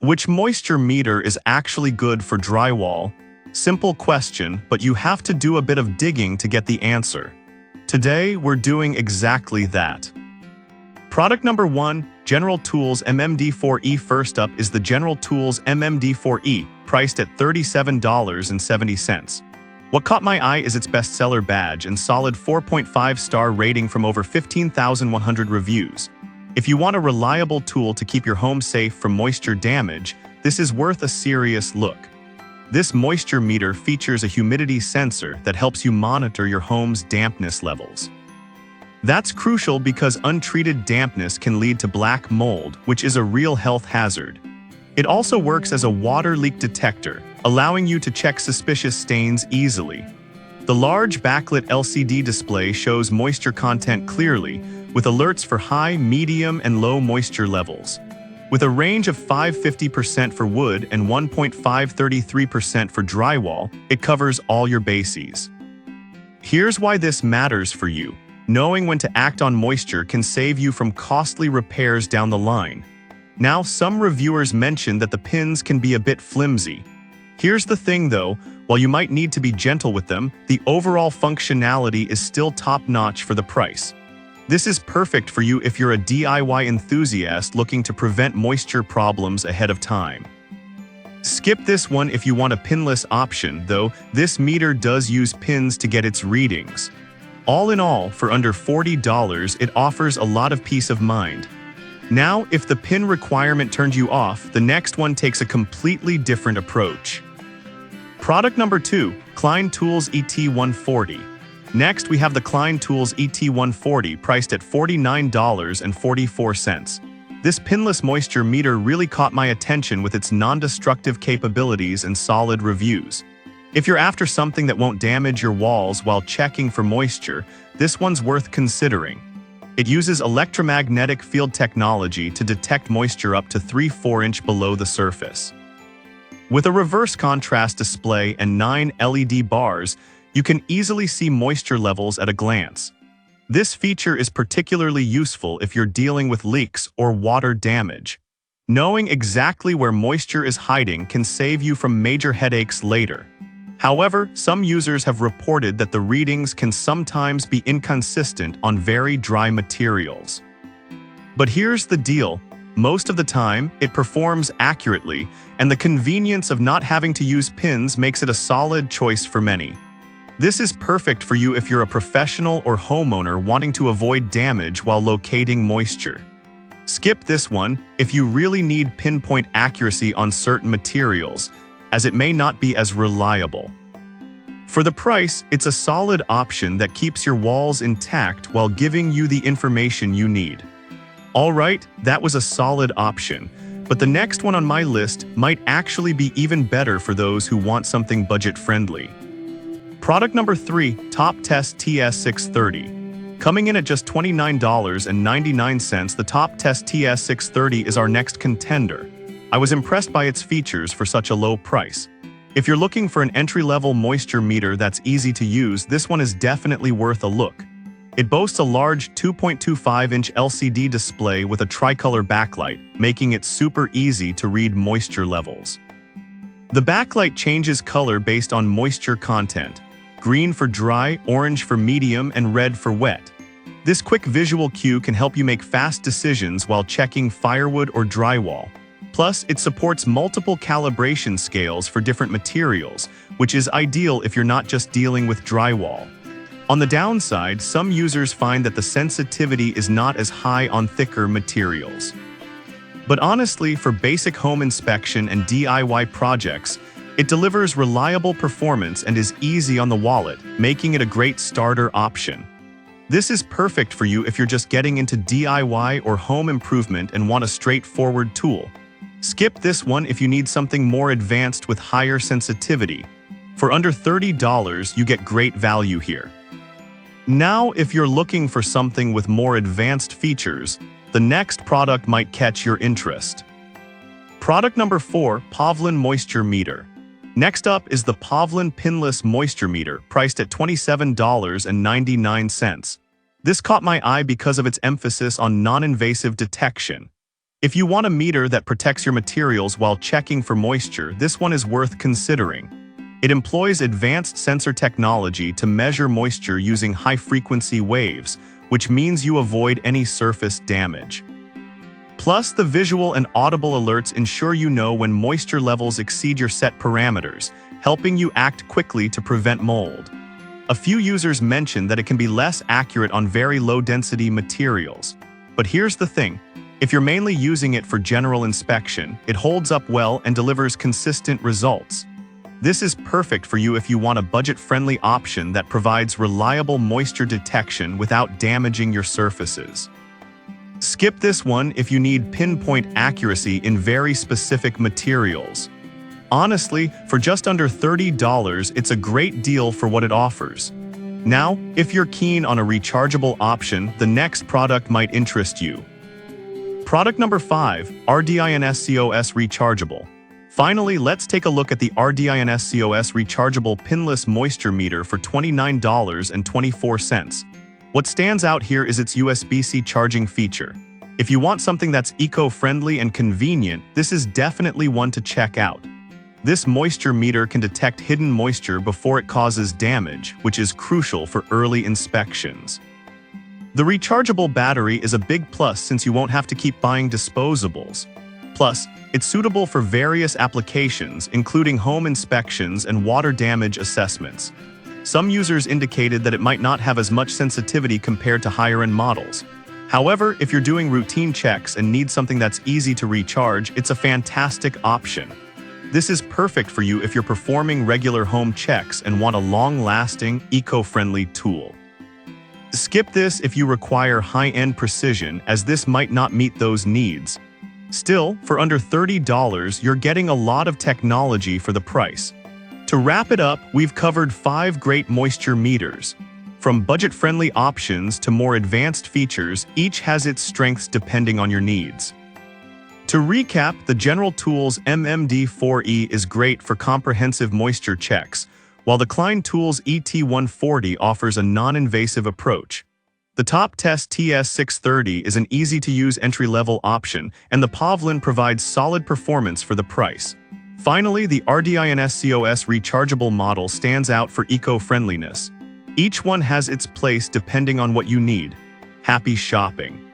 Which moisture meter is actually good for drywall? Simple question, but you have to do a bit of digging to get the answer. Today, we're doing exactly that. Product number 1, General Tools MMD4E. First up is the General Tools MMD4E, priced at $37.70. What caught my eye is its bestseller badge and solid 4.5-star rating from over 15,100 reviews. If you want a reliable tool to keep your home safe from moisture damage, this is worth a serious look. This moisture meter features a humidity sensor that helps you monitor your home's dampness levels. That's crucial because untreated dampness can lead to black mold, which is a real health hazard. It also works as a water leak detector, allowing you to check suspicious stains easily. The large backlit LCD display shows moisture content clearly, with alerts for high, medium, and low moisture levels. With a range of 5.50% for wood and 1.533% for drywall, it covers all your bases. Here's why this matters for you. Knowing when to act on moisture can save you from costly repairs down the line. Now, some reviewers mention that the pins can be a bit flimsy. Here's the thing though, while you might need to be gentle with them, the overall functionality is still top-notch for the price. This is perfect for you if you're a DIY enthusiast looking to prevent moisture problems ahead of time. Skip this one if you want a pinless option, though this meter does use pins to get its readings. All in all, for under $40, it offers a lot of peace of mind. Now, if the pin requirement turned you off, the next one takes a completely different approach. Product number 2, Klein Tools ET140. Next, we have the Klein Tools ET140, priced at $49.44. This pinless moisture meter really caught my attention with its non-destructive capabilities and solid reviews. If you're after something that won't damage your walls while checking for moisture, this one's worth considering. It uses electromagnetic field technology to detect moisture up to 3-4 inches below the surface. With a reverse contrast display and 9 LED bars, you can easily see moisture levels at a glance. This feature is particularly useful if you're dealing with leaks or water damage. Knowing exactly where moisture is hiding can save you from major headaches later. However, some users have reported that the readings can sometimes be inconsistent on very dry materials. But here's the deal. Most of the time, it performs accurately, and the convenience of not having to use pins makes it a solid choice for many. This is perfect for you if you're a professional or homeowner wanting to avoid damage while locating moisture. Skip this one if you really need pinpoint accuracy on certain materials, as it may not be as reliable. For the price, it's a solid option that keeps your walls intact while giving you the information you need. Alright, that was a solid option, but the next one on my list might actually be even better for those who want something budget-friendly. Product number 3, Top Test TS630. Coming in at just $29.99, the Top Test TS630 is our next contender. I was impressed by its features for such a low price. If you're looking for an entry-level moisture meter that's easy to use, this one is definitely worth a look. It boasts a large 2.25-inch LCD display with a tricolor backlight, making it super easy to read moisture levels. The backlight changes color based on moisture content: green for dry, orange for medium, and red for wet. This quick visual cue can help you make fast decisions while checking firewood or drywall. Plus, it supports multiple calibration scales for different materials, which is ideal if you're not just dealing with drywall. On the downside, some users find that the sensitivity is not as high on thicker materials. But honestly, for basic home inspection and DIY projects, it delivers reliable performance and is easy on the wallet, making it a great starter option. This is perfect for you if you're just getting into DIY or home improvement and want a straightforward tool. Skip this one if you need something more advanced with higher sensitivity. For under $30, you get great value here. Now, if you're looking for something with more advanced features, the next product might catch your interest. Product number 4, Pavlin Moisture Meter. Next up is the Pavlin Pinless Moisture Meter, priced at $27.99. This caught my eye because of its emphasis on non-invasive detection. If you want a meter that protects your materials while checking for moisture, this one is worth considering. It employs advanced sensor technology to measure moisture using high-frequency waves, which means you avoid any surface damage. Plus, the visual and audible alerts ensure you know when moisture levels exceed your set parameters, helping you act quickly to prevent mold. A few users mention that it can be less accurate on very low-density materials. But here's the thing. If you're mainly using it for general inspection, it holds up well and delivers consistent results. This is perfect for you if you want a budget-friendly option that provides reliable moisture detection without damaging your surfaces. Skip this one if you need pinpoint accuracy in very specific materials. Honestly, for just under $30, it's a great deal for what it offers. Now, if you're keen on a rechargeable option, the next product might interest you. Product number 5, RDINSCOS Rechargeable. Finally, let's take a look at the RDINSCOS Rechargeable Pinless Moisture Meter for $29.24. What stands out here is its USB-C charging feature. If you want something that's eco-friendly and convenient, this is definitely one to check out. This moisture meter can detect hidden moisture before it causes damage, which is crucial for early inspections. The rechargeable battery is a big plus since you won't have to keep buying disposables. Plus, it's suitable for various applications, including home inspections and water damage assessments. Some users indicated that it might not have as much sensitivity compared to higher-end models. However, if you're doing routine checks and need something that's easy to recharge, it's a fantastic option. This is perfect for you if you're performing regular home checks and want a long-lasting, eco-friendly tool. Skip this if you require high-end precision, as this might not meet those needs. Still, for under $30, you're getting a lot of technology for the price. To wrap it up, we've covered 5 great moisture meters. From budget-friendly options to more advanced features, each has its strengths depending on your needs. To recap, the General Tools MMD4E is great for comprehensive moisture checks, while the Klein Tools ET140 offers a non-invasive approach. The Top Test TS630 is an easy-to-use entry-level option, and the Pavlin provides solid performance for the price. Finally, the RDINSCOS rechargeable model stands out for eco-friendliness. Each one has its place depending on what you need. Happy shopping!